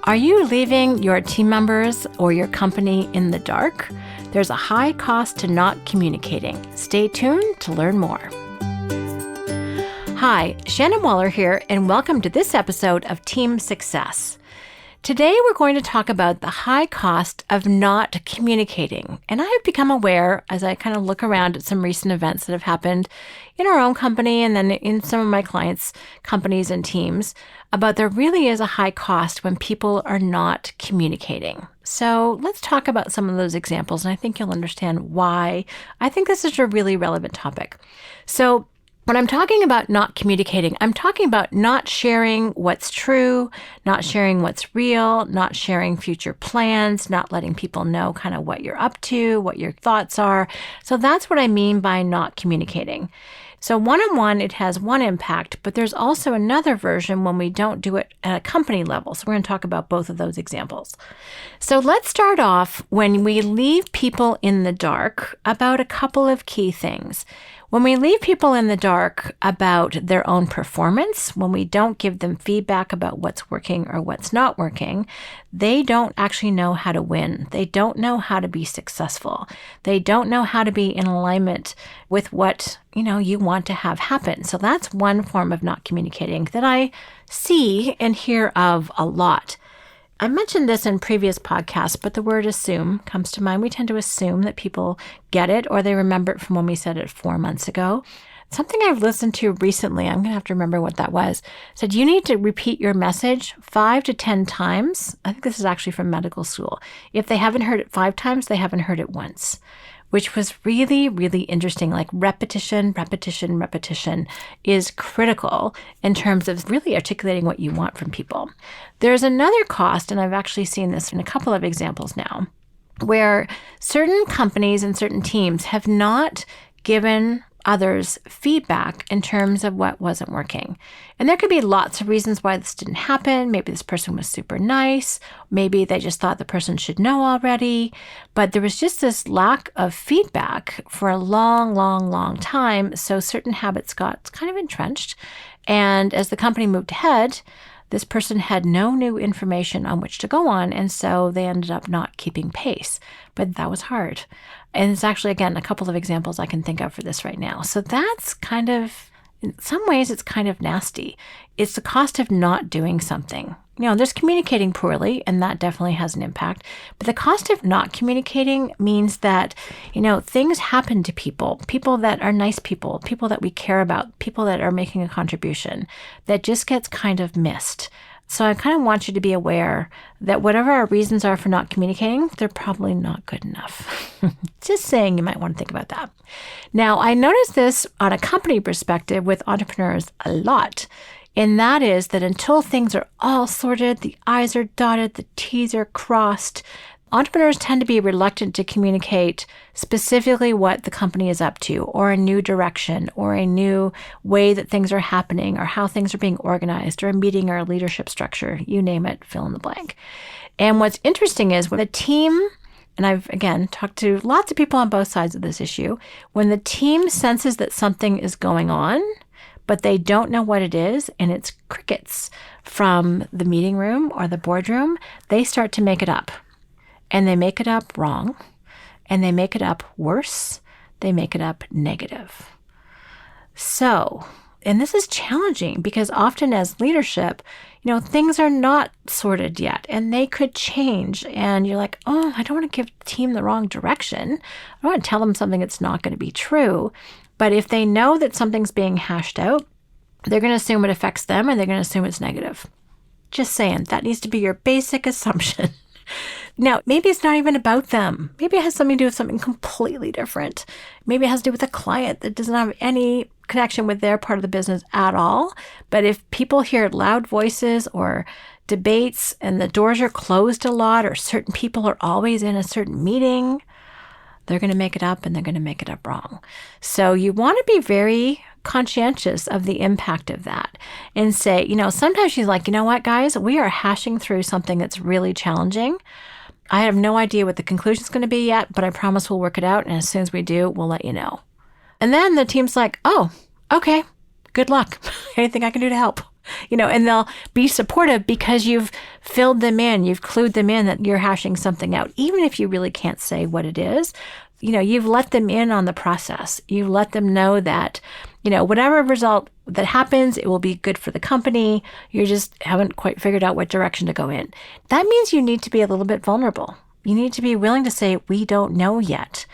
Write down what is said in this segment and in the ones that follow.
Are you leaving your team members or your company in the dark? There's a high cost to not communicating. Stay tuned to learn more. Hi, Shannon Waller here, and welcome to this episode of Team Success. Today, we're going to talk about the high cost of not communicating. And I have become aware as I kind of look around at some recent events that have happened in our own company and then in some of my clients' companies and teams about there really is a high cost when people are not communicating. So let's talk about some of those examples, and I think you'll understand why I think this is a really relevant topic. So when I'm talking about not communicating, I'm talking about not sharing what's true, not sharing what's real, not sharing future plans, not letting people know kind of what you're up to, what your thoughts are. So that's what I mean by not communicating. So one-on-one, it has one impact, but there's also another version when we don't do it at a company level. So we're going to talk about both of those examples. So let's start off when we leave people in the dark about a couple of key things. When we leave people in the dark about their own performance, when we don't give them feedback about what's working or what's not working, they don't actually know how to win. They don't know how to be successful. They don't know how to be in alignment with what, you want to have happen. So that's one form of not communicating that I see and hear of a lot. I mentioned this in previous podcasts, but the word assume comes to mind. We tend to assume that people get it or they remember it from when we said it 4 months ago. Something I've listened to recently, I'm going to have to remember what that was, said you need to repeat your message 5 to 10 times. I think this is actually from medical school. If they haven't heard it 5 times, they haven't heard it once, which was really, really interesting. Like repetition is critical in terms of really articulating what you want from people. There's another cost, and I've actually seen this in a couple of examples now, where certain companies and certain teams have not given others feedback in terms of what wasn't working. And there could be lots of reasons why this didn't happen. Maybe this person was super nice. Maybe they just thought the person should know already. But there was just this lack of feedback for a long time. So certain habits got kind of entrenched. And as the company moved ahead, this person had no new information on which to go on, and so they ended up not keeping pace. But that was hard. And it's actually, again, a couple of examples I can think of for this right now. So that's kind of, in some ways, it's kind of nasty. It's the cost of not doing something. There's communicating poorly, and that definitely has an impact. But the cost of not communicating means that, things happen to people that are nice people that we care about, people that are making a contribution, that just gets kind of missed. So I kind of want you to be aware that whatever our reasons are for not communicating, they're probably not good enough. Just saying, you might want to think about that. Now, I notice this on a company perspective with entrepreneurs a lot. And that is that until things are all sorted, the I's are dotted, the T's are crossed, entrepreneurs tend to be reluctant to communicate specifically what the company is up to, or a new direction, or a new way that things are happening, or how things are being organized, or a meeting or a leadership structure, you name it, fill in the blank. And what's interesting is when the team, and I've, again, talked to lots of people on both sides of this issue, when the team senses that something is going on, but they don't know what it is, and it's crickets from the meeting room or the boardroom, they start to make it up. And they make it up wrong, and they make it up worse. They make it up negative. So, and this is challenging because often as leadership, things are not sorted yet, and they could change. And you're like, oh, I don't want to give the team the wrong direction. I don't want to tell them something that's not going to be true. But if they know that something's being hashed out, they're going to assume it affects them, and they're going to assume it's negative. Just saying, that needs to be your basic assumption. Now, maybe it's not even about them. Maybe it has something to do with something completely different. Maybe it has to do with a client that doesn't have any connection with their part of the business at all. But if people hear loud voices or debates and the doors are closed a lot, or certain people are always in a certain meeting, they're going to make it up, and they're going to make it up wrong. So you want to be very conscientious of the impact of that and say, sometimes she's like, what, guys, we are hashing through something that's really challenging. I have no idea what the conclusion is going to be yet, but I promise we'll work it out. And as soon as we do, we'll let you know. And then the team's like, oh, okay, good luck. Anything I can do to help? And they'll be supportive because you've filled them in, you've clued them in that you're hashing something out, even if you really can't say what it is. You've let them in on the process. You let them know that, whatever result that happens, it will be good for the company. You just haven't quite figured out what direction to go in. That means you need to be a little bit vulnerable. You need to be willing to say, we don't know yet.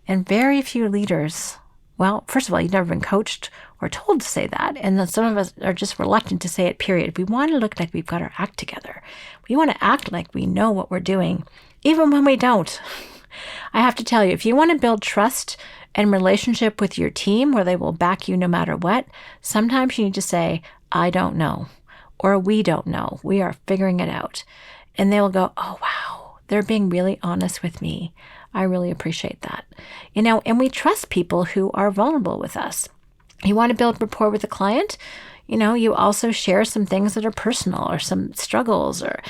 And very few leaders, well, first of all, you've never been coached or told to say that. And then some of us are just reluctant to say it, period. We want to look like we've got our act together. We want to act like we know what we're doing, even when we don't. I have to tell you, if you want to build trust and relationship with your team where they will back you no matter what, sometimes you need to say, I don't know, or we don't know. We are figuring it out. And they will go, oh, wow, they're being really honest with me. I really appreciate that. And we trust people who are vulnerable with us. You want to build rapport with a client? You also share some things that are personal or some struggles or,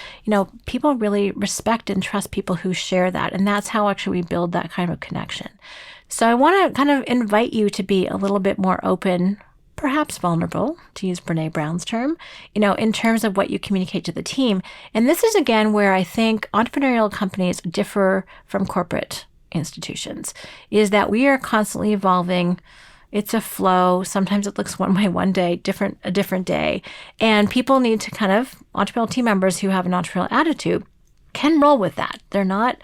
people really respect and trust people who share that. And that's how actually we build that kind of connection. So I want to kind of invite you to be a little bit more open, perhaps vulnerable, to use Brene Brown's term, in terms of what you communicate to the team. And this is, again, where I think entrepreneurial companies differ from corporate institutions, is that we are constantly evolving. It's a flow. Sometimes it looks one way one day, a different day. And people need to entrepreneurial team members who have an entrepreneurial attitude can roll with that. They're not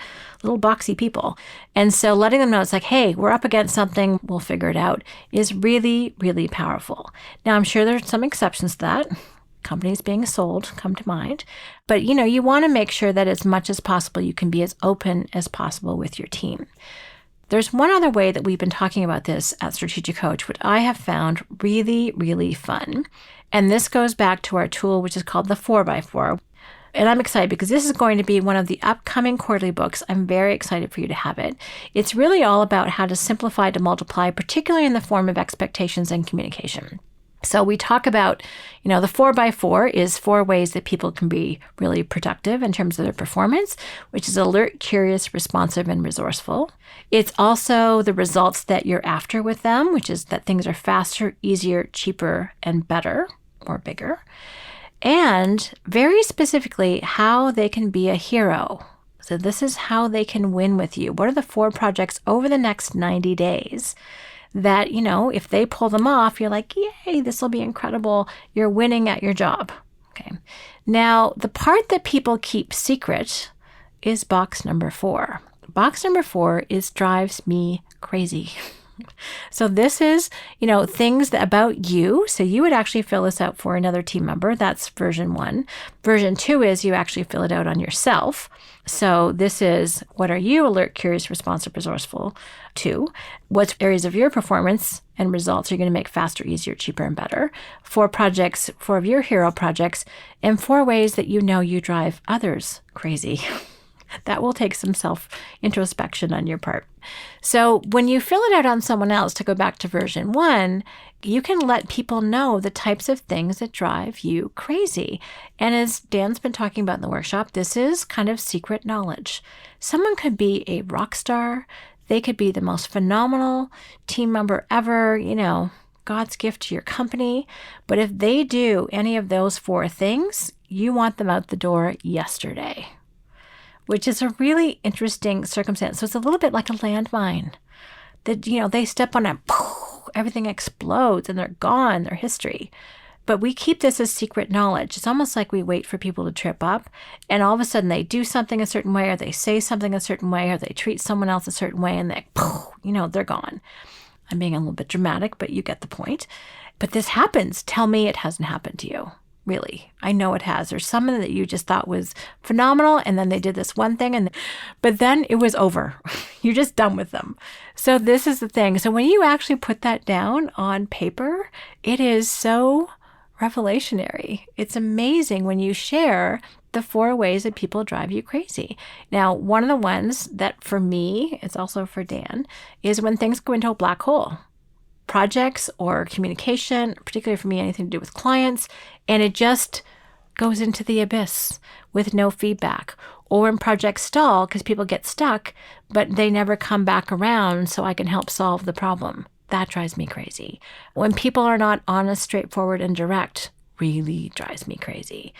little boxy people. And so letting them know it's like, hey, we're up against something, we'll figure it out, is really, really powerful. Now, I'm sure there's some exceptions to that. Companies being sold come to mind. But, you want to make sure that as much as possible, you can be as open as possible with your team. There's one other way that we've been talking about this at Strategic Coach, which I have found really, really fun. And this goes back to our tool, which is called the 4x4. And I'm excited because this is going to be one of the upcoming quarterly books. I'm very excited for you to have it. It's really all about how to simplify to multiply, particularly in the form of expectations and communication. So we talk about, the 4x4 is 4 ways that people can be really productive in terms of their performance, which is alert, curious, responsive, and resourceful. It's also the results that you're after with them, which is that things are faster, easier, cheaper, and better or bigger. And very specifically, how they can be a hero. So this is how they can win with you. What are the 4 projects over the next 90 days that, if they pull them off, you're like, yay, this will be incredible. You're winning at your job. Okay. Now, the part that people keep secret is box number 4. Box number 4 drives me crazy. So this is, things about you. So you would actually fill this out for another team member. That's version 1. Version 2 is you actually fill it out on yourself. So this is, what are you? Alert, curious, responsive, resourceful. 2, what areas of your performance and results are you going to make faster, easier, cheaper, and better? 4 projects, 4 of your hero projects, and 4 ways that you drive others crazy. That will take some self-introspection on your part. So when you fill it out on someone else, to go back to version 1, you can let people know the types of things that drive you crazy. And as Dan's been talking about in the workshop, this is kind of secret knowledge. Someone could be a rock star. They could be the most phenomenal team member ever, God's gift to your company. But if they do any of those 4 things, you want them out the door yesterday, which is a really interesting circumstance. So it's a little bit like a landmine that, they step on it, everything explodes and they're gone, their history. But we keep this as secret knowledge. It's almost like we wait for people to trip up and all of a sudden they do something a certain way, or they say something a certain way, or they treat someone else a certain way, and they're gone. I'm being a little bit dramatic, but you get the point. But this happens. Tell me it hasn't happened to you. Really, I know it has. There's someone that you just thought was phenomenal, and then they did this one thing, but then it was over. You're just done with them. So this is the thing. So when you actually put that down on paper, it is so revelationary. It's amazing when you share the 4 ways that people drive you crazy. Now, one of the ones that for me, it's also for Dan, is when things go into a black hole. Projects or communication, particularly for me, anything to do with clients, and it just goes into the abyss with no feedback. Or when projects stall because people get stuck, but they never come back around so I can help solve the problem. That drives me crazy. When people are not honest, straightforward, and direct really drives me crazy.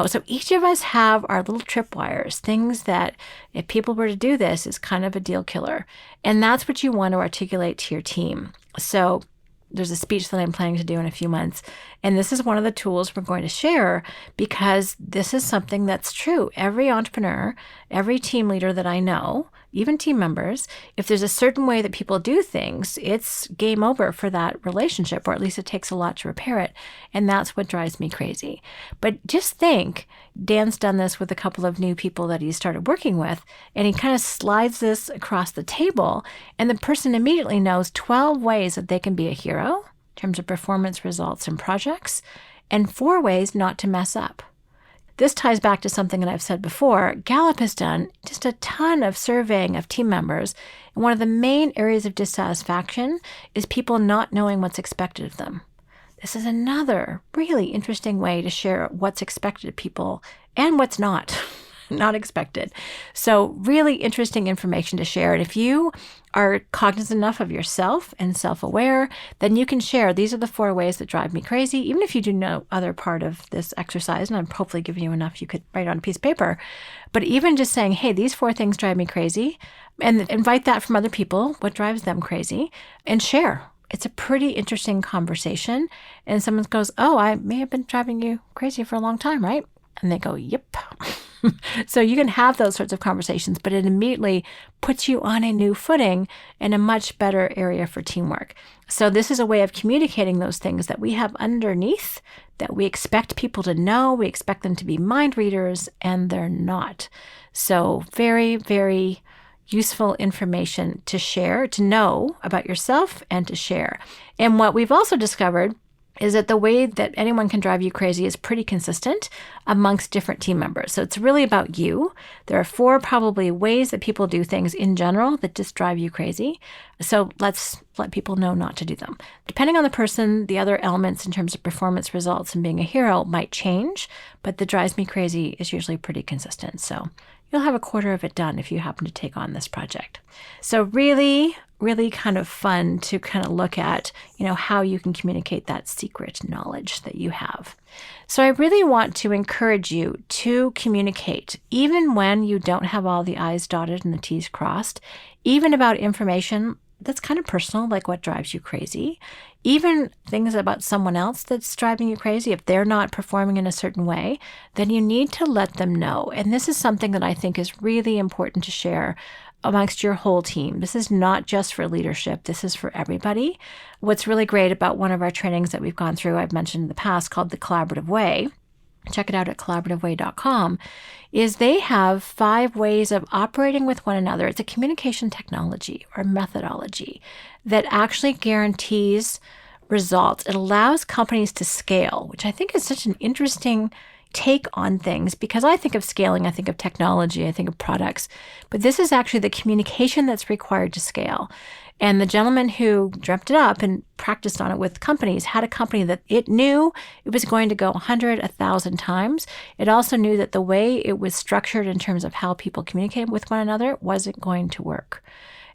So each of us have our little tripwires, things that if people were to do this is kind of a deal killer. And that's what you want to articulate to your team. So there's a speech that I'm planning to do in a few months. And this is one of the tools we're going to share because this is something that's true. Every entrepreneur, every team leader that I know, even team members, if there's a certain way that people do things, it's game over for that relationship, or at least it takes a lot to repair it. And that's what drives me crazy. But just think, Dan's done this with a couple of new people that he started working with, and he kind of slides this across the table, and the person immediately knows 12 ways that they can be a hero in terms of performance, results, and projects, and 4 ways not to mess up. This ties back to something that I've said before. Gallup has done just a ton of surveying of team members, and one of the main areas of dissatisfaction is people not knowing what's expected of them. This is another really interesting way to share what's expected of people and what's not expected. So really interesting information to share. And if you are cognizant enough of yourself and self-aware, then you can share, these are the 4 ways that drive me crazy, even if you do no other part of this exercise, and I'm hopefully giving you enough you could write on a piece of paper. But even just saying, hey, these 4 things drive me crazy, and invite that from other people, what drives them crazy, and share. It's a pretty interesting conversation. And someone goes, oh, I may have been driving you crazy for a long time, right? And they go, yep. So you can have those sorts of conversations, but it immediately puts you on a new footing and a much better area for teamwork. So this is a way of communicating those things that we have underneath, that we expect people to know, we expect them to be mind readers, and they're not. So very, very useful information to share, to know about yourself and to share. And what we've also discovered is that the way that anyone can drive you crazy is pretty consistent amongst different team members. So it's really about you. There are 4 probably ways that people do things in general that just drive you crazy. So let's let people know not to do them. Depending on the person, the other elements in terms of performance, results, and being a hero might change, but the drives me crazy is usually pretty consistent. So you'll have a quarter of it done if you happen to take on this project. So really kind of fun to kind of look at, how you can communicate that secret knowledge that you have. So I really want to encourage you to communicate, even when you don't have all the I's dotted and the T's crossed, even about information that's kind of personal, like what drives you crazy, even things about someone else that's driving you crazy. If they're not performing in a certain way, then you need to let them know. And this is something that I think is really important to share amongst your whole team. This is not just for leadership. This is for everybody. What's really great about one of our trainings that we've gone through, I've mentioned in the past, called the Collaborative Way, check it out at collaborativeway.com, is they have 5 ways of operating with one another. It's a communication technology or methodology that actually guarantees results. It allows companies to scale, which I think is such an interesting take on things, because I think of scaling, I think of technology, I think of products, but this is actually the communication that's required to scale. And the gentleman who dreamt it up and practiced on it with companies had a company that it knew it was going to go 100, 1,000 times. It also knew that the way it was structured in terms of how people communicate with one another wasn't going to work.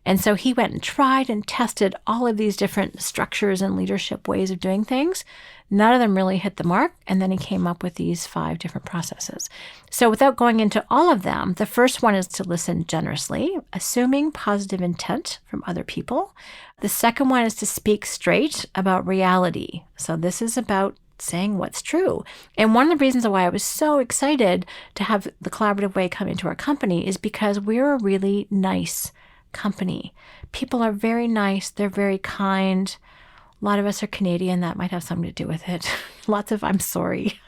And so he went and tried and tested all of these different structures and leadership ways of doing things. None of them really hit the mark. And then he came up with these 5 different processes. So without going into all of them, the first one is to listen generously, assuming positive intent from other people. The second one is to speak straight about reality. So this is about saying what's true. And one of the reasons why I was so excited to have the Collaborative Way come into our company is because we're a really nice company. People are very nice. They're very kind. A lot of us are Canadian. That might have something to do with it. Lots of, I'm sorry.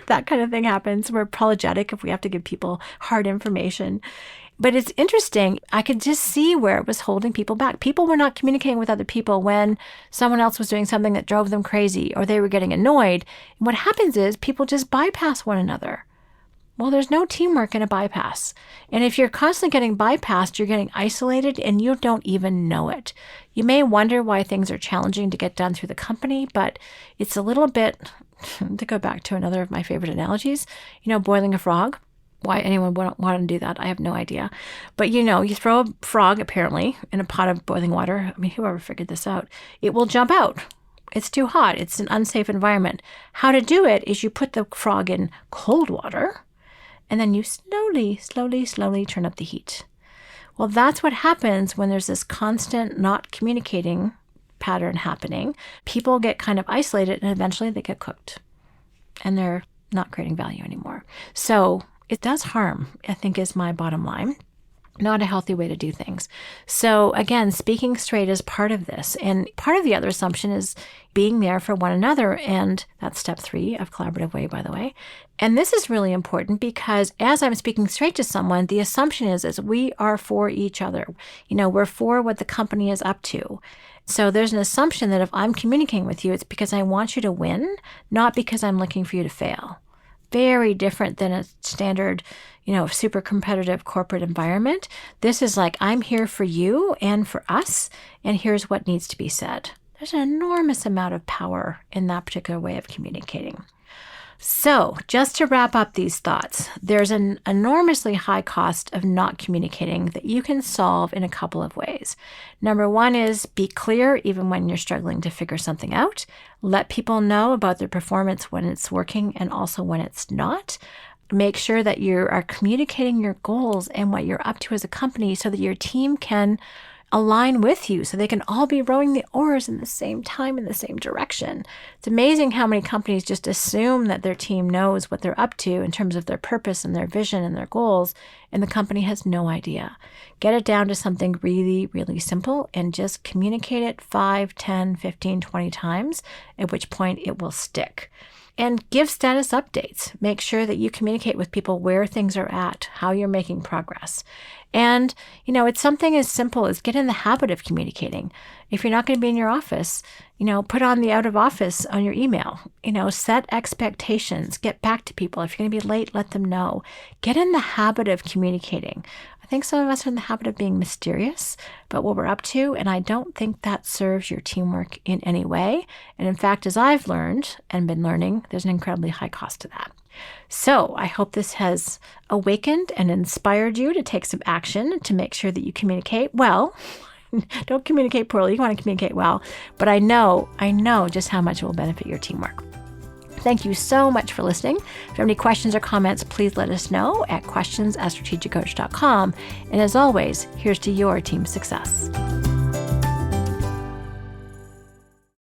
That kind of thing happens. We're apologetic if we have to give people hard information. But it's interesting. I could just see where it was holding people back. People were not communicating with other people when someone else was doing something that drove them crazy or they were getting annoyed. And what happens is people just bypass one another. Well, there's no teamwork in a bypass. And if you're constantly getting bypassed, you're getting isolated and you don't even know it. You may wonder why things are challenging to get done through the company, but it's a little bit, to go back to another of my favorite analogies, boiling a frog. Why anyone would want to do that, I have no idea. But you throw a frog, apparently, in a pot of boiling water. I mean, whoever figured this out, it will jump out. It's too hot. It's an unsafe environment. How to do it is you put the frog in cold water, and then you slowly turn up the heat. Well, that's what happens when there's this constant not communicating pattern happening. People get kind of isolated, and eventually they get cooked, and they're not creating value anymore. So it does harm, I think, is my bottom line. Not a healthy way to do things. So again, speaking straight is part of this. And part of the other assumption is being there for one another. And that's step 3 of collaborative way, by the way. And this is really important because as I'm speaking straight to someone, the assumption is we are for each other. We're for what the company is up to. So there's an assumption that if I'm communicating with you, it's because I want you to win, not because I'm looking for you to fail. Very different than a standard, super competitive corporate environment. This is like, I'm here for you and for us, and here's what needs to be said. There's an enormous amount of power in that particular way of communicating. So just to wrap up these thoughts, there's an enormously high cost of not communicating that you can solve in a couple of ways. Number 1 is be clear even when you're struggling to figure something out. Let people know about their performance when it's working and also when it's not. Make sure that you are communicating your goals and what you're up to as a company so that your team can align with you, so they can all be rowing the oars in the same time in the same direction. It's amazing how many companies just assume that their team knows what they're up to in terms of their purpose and their vision and their goals, and the company has no idea. Get it down to something really, really simple and just communicate it 5, 10, 15, 20 times, at which point it will stick. And give status updates. Make sure that you communicate with people where things are at, how you're making progress. And, it's something as simple as get in the habit of communicating. If you're not going to be in your office, put on the out of office on your email. Set expectations. Get back to people. If you're going to be late, let them know. Get in the habit of communicating. I think some of us are in the habit of being mysterious about what we're up to, and I don't think that serves your teamwork in any way. And in fact, as I've learned and been learning, there's an incredibly high cost to that. So I hope this has awakened and inspired you to take some action to make sure that you communicate well. Don't communicate poorly. You want to communicate well. But I know just how much it will benefit your teamwork. Thank you so much for listening. If you have any questions or comments, please let us know at questions@strategiccoach.com. And as always, here's to your team success.